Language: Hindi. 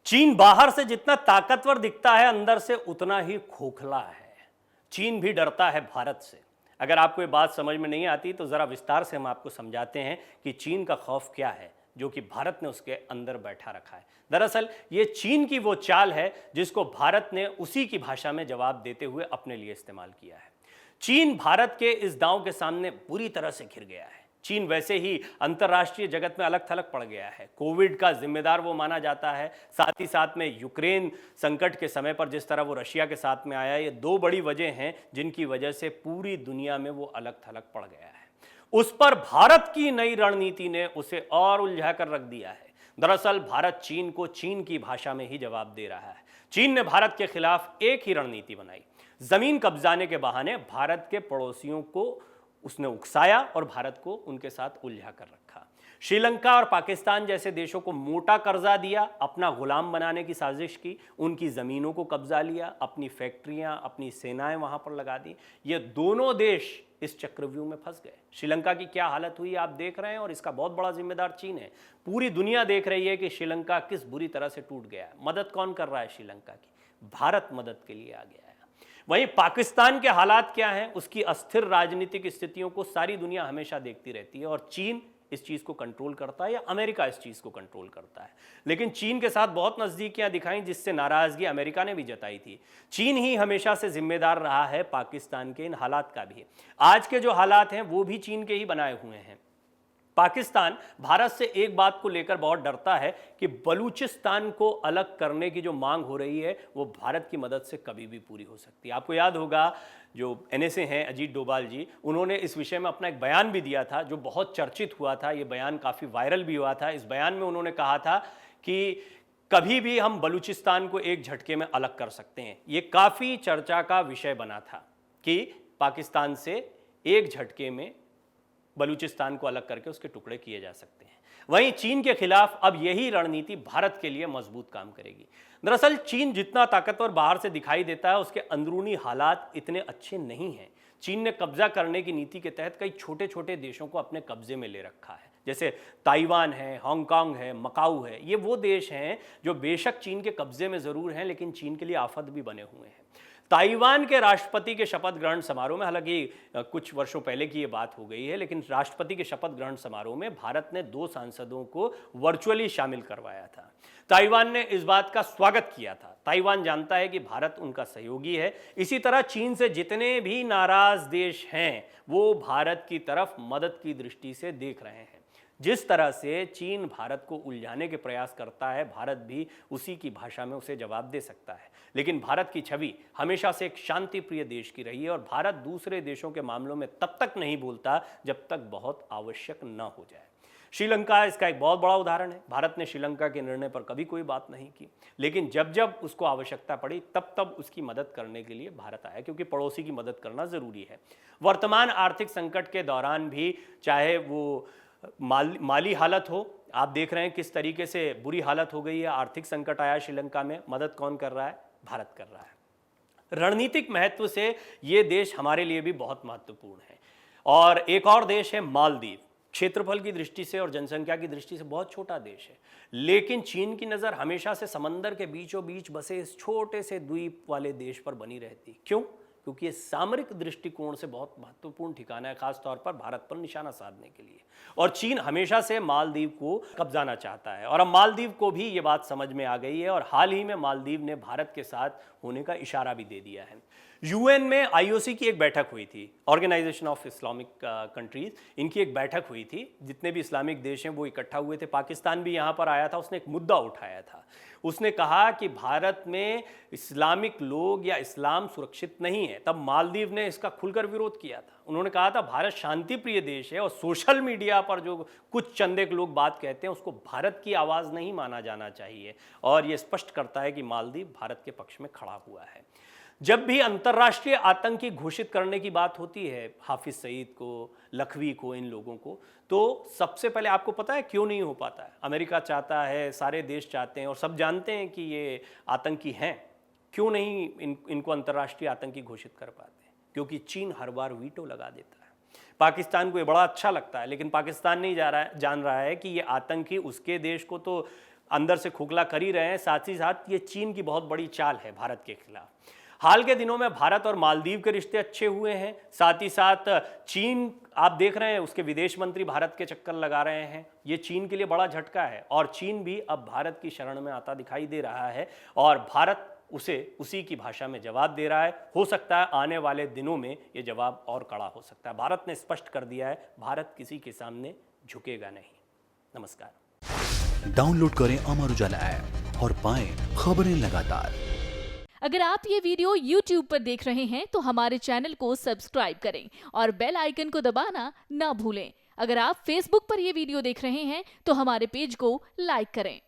चीन बाहर से जितना ताकतवर दिखता है अंदर से उतना ही खोखला है। चीन भी डरता है भारत से। अगर आपको ये बात समझ में नहीं आती तो ज़रा विस्तार से हम आपको समझाते हैं कि चीन का खौफ क्या है जो कि भारत ने उसके अंदर बैठा रखा है। दरअसल ये चीन की वो चाल है जिसको भारत ने उसी की भाषा में जवाब देते हुए अपने लिए इस्तेमाल किया है। चीन भारत के इस दांव के सामने बुरी तरह से घिर गया है। चीन वैसे ही अंतर्राष्ट्रीय जगत में अलग थलग पड़ गया है। कोविड का जिम्मेदार वो माना जाता है। साथ ही साथ में यूक्रेन संकट के समय पर जिस तरह वो रशिया के साथ में आया, ये दो बड़ी वजह हैं जिनकी वजह से पूरी दुनिया में वो अलग थलग पड़ गया है। उस पर भारत की नई रणनीति ने उसे और उलझा कर रख दिया है। दरअसल भारत चीन को चीन की भाषा में ही जवाब दे रहा है। चीन ने भारत के खिलाफ एक ही रणनीति बनाई। जमीन कब्जाने के बहाने भारत के पड़ोसियों को उसने उकसाया और भारत को उनके साथ उलझा कर रखा। श्रीलंका और पाकिस्तान जैसे देशों को मोटा कर्जा दिया, अपना गुलाम बनाने की साजिश की, उनकी ज़मीनों को कब्जा लिया, अपनी फैक्ट्रियां, अपनी सेनाएं वहां पर लगा दी। ये दोनों देश इस चक्रव्यूह में फंस गए। श्रीलंका की क्या हालत हुई आप देख रहे हैं और इसका बहुत बड़ा जिम्मेदार चीन है। पूरी दुनिया देख रही है कि श्रीलंका किस बुरी तरह से टूट गया है। मदद कौन कर रहा है श्रीलंका की? भारत मदद के लिए आ गया है। वहीं पाकिस्तान के हालात क्या हैं? उसकी अस्थिर राजनीतिक स्थितियों को सारी दुनिया हमेशा देखती रहती है और चीन इस चीज को कंट्रोल करता है या अमेरिका इस चीज को कंट्रोल करता है। लेकिन चीन के साथ बहुत नजदीकियां दिखाई जिससे नाराजगी अमेरिका ने भी जताई थी। चीन ही हमेशा से जिम्मेदार रहा है पाकिस्तान के इन हालात का भी। आज के जो हालात हैं वो भी चीन के ही बनाए हुए हैं। पाकिस्तान भारत से एक बात को लेकर बहुत डरता है कि बलूचिस्तान को अलग करने की जो मांग हो रही है वो भारत की मदद से कभी भी पूरी हो सकती है। आपको याद होगा जो एनएसए हैं अजीत डोभाल जी, उन्होंने इस विषय में अपना एक बयान भी दिया था जो बहुत चर्चित हुआ था। ये बयान काफ़ी वायरल भी हुआ था। इस बयान में उन्होंने कहा था कि कभी भी हम बलूचिस्तान को एक झटके में अलग कर सकते हैं। ये काफ़ी चर्चा का विषय बना था कि पाकिस्तान से एक झटके में बलूचिस्तान को अलग करके उसके टुकड़े किए जा सकते हैं। वहीं चीन के खिलाफ अब यही रणनीति भारत के लिए मजबूत काम करेगी। दरअसल चीन जितना ताकतवर बाहर से दिखाई देता है उसके अंदरूनी हालात इतने अच्छे नहीं हैं। चीन ने कब्जा करने की नीति के तहत कई छोटे छोटे देशों को अपने कब्जे में ले रखा है, जैसे ताइवान है, हांगकांग है, मकाऊ है। ये वो देश हैं जो बेशक चीन के कब्जे में जरूर हैं लेकिन चीन के लिए आफत भी बने हुए हैं। ताइवान के राष्ट्रपति के शपथ ग्रहण समारोह में, हालांकि कुछ वर्षों पहले की ये बात हो गई है, लेकिन राष्ट्रपति के शपथ ग्रहण समारोह में भारत ने 2 सांसदों को वर्चुअली शामिल करवाया था। ताइवान ने इस बात का स्वागत किया था। ताइवान जानता है कि भारत उनका सहयोगी है। इसी तरह चीन से जितने भी नाराज देश हैं वो भारत की तरफ मदद की दृष्टि से देख रहे हैं। जिस तरह से चीन भारत को उलझाने के प्रयास करता है, भारत भी उसी की भाषा में उसे जवाब दे सकता है। लेकिन भारत की छवि हमेशा से एक शांति प्रिय देश की रही है और भारत दूसरे देशों के मामलों में तब तक नहीं बोलता जब तक बहुत आवश्यक न हो जाए। श्रीलंका इसका एक बहुत बड़ा उदाहरण है। भारत ने श्रीलंका के निर्णय पर कभी कोई बात नहीं की, लेकिन जब जब उसको आवश्यकता पड़ी तब तब उसकी मदद करने के लिए भारत आया, क्योंकि पड़ोसी की मदद करना जरूरी है। वर्तमान आर्थिक संकट के दौरान भी, चाहे वो माली हालत हो, आप देख रहे हैं किस तरीके से बुरी हालत हो गई है, आर्थिक संकट आया श्रीलंका में, मदद कौन कर रहा है? भारत कर रहा है। रणनीतिक महत्व से ये देश हमारे लिए भी बहुत महत्वपूर्ण है। और एक और देश है मालदीव। क्षेत्रफल की दृष्टि से और जनसंख्या की दृष्टि से बहुत छोटा देश है, लेकिन चीन की नज़र हमेशा से समंदर के बीचों बीच बसे इस छोटे से द्वीप वाले देश पर बनी रहती। क्यों? क्योंकि ये सामरिक दृष्टिकोण से बहुत महत्वपूर्ण ठिकाना है, खासतौर पर भारत पर निशाना साधने के लिए। और चीन हमेशा से मालदीव को कब्जाना चाहता है और अब मालदीव को भी ये बात समझ में आ गई है और हाल ही में मालदीव ने भारत के साथ होने का इशारा भी दे दिया है। यूएन में आईओसी की एक बैठक हुई थी, ऑर्गेनाइजेशन ऑफ इस्लामिक कंट्रीज, इनकी एक बैठक हुई थी। जितने भी इस्लामिक देश हैं वो इकट्ठा हुए थे। पाकिस्तान भी यहाँ पर आया था। उसने एक मुद्दा उठाया था। उसने कहा कि भारत में इस्लामिक लोग या इस्लाम सुरक्षित नहीं है। तब मालदीव ने इसका खुलकर विरोध किया था। उन्होंने कहा था भारत शांति प्रिय देश है और सोशल मीडिया पर जो कुछ चंद एक लोग बात कहते हैं उसको भारत की आवाज़ नहीं माना जाना चाहिए। और ये स्पष्ट करता है कि मालदीव भारत के पक्ष में खड़ा हुआ है। जब भी अंतर्राष्ट्रीय आतंकी घोषित करने की बात होती है, हाफिज सईद को, लखवी को, इन लोगों को, तो सबसे पहले आपको पता है क्यों नहीं हो पाता है? अमेरिका चाहता है, सारे देश चाहते हैं और सब जानते हैं कि ये आतंकी हैं। क्यों नहीं इनको अंतर्राष्ट्रीय आतंकी घोषित कर पाते? क्योंकि चीन हर बार वीटो लगा देता है। पाकिस्तान को ये बड़ा अच्छा लगता है, लेकिन पाकिस्तान नहीं जान रहा है कि ये आतंकी उसके देश को तो अंदर से खोखला कर ही रहे हैं, साथ ही साथ ये चीन की बहुत बड़ी चाल है भारत के खिलाफ। हाल के दिनों में भारत और मालदीव के रिश्ते अच्छे हुए हैं, साथ ही साथ चीन आप देख रहे हैं उसके विदेश मंत्री भारत के चक्कर लगा रहे हैं। ये चीन के लिए बड़ा झटका है और चीन भी अब भारत की शरण में आता दिखाई दे रहा है और भारत उसे उसी की भाषा में जवाब दे रहा है। हो सकता है आने वाले दिनों में ये जवाब और कड़ा हो सकता है। भारत ने स्पष्ट कर दिया है, भारत किसी के सामने झुकेगा नहीं। नमस्कार। डाउनलोड करें अमर उजाला ऐप और पाएं खबरें लगातार। अगर आप ये वीडियो YouTube पर देख रहे हैं तो हमारे चैनल को सब्सक्राइब करें और बेल आइकन को दबाना ना भूलें। अगर आप Facebook पर ये वीडियो देख रहे हैं तो हमारे पेज को लाइक करें।